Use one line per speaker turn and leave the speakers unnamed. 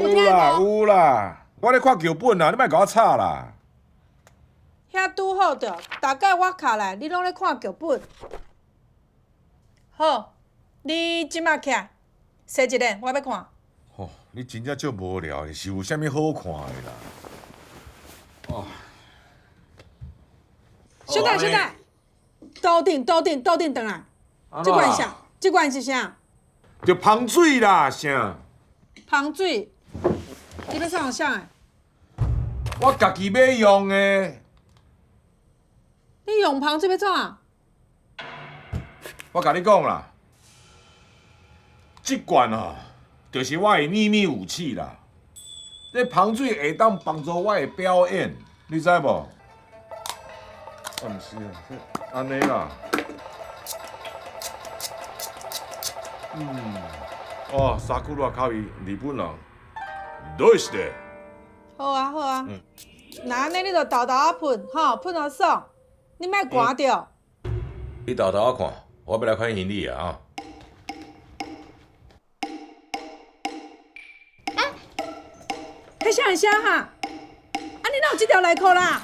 有啦有啦，我咧看剧本啦，你莫甲我吵啦。
遐拄好着，大概我卡来，你拢咧看剧本。好，你即马起来，洗一个，我要看。
吼、你真正足无聊的，是有啥物好看的啦？哦，
小弟，倒顶转来。
安怎啦
即罐啥？即罐是啥？
着芳水啦，啥？
芳水。你要创啥的？
我家己要用的。
你用芳水要创啊？
我甲你讲啦，即罐哦，就是我的秘密武器啦。这芳水会当帮助我的表演，你知无？啊，毋是啊，安尼啦。哦，沙库洛口语日本人，どうして？
好啊。那安尼你就豆豆啊喷，吼，喷到爽，你莫寒着。
你豆豆啊看，我要来看行李啊！
迄啥哈？啊，你哪有即条内裤啦？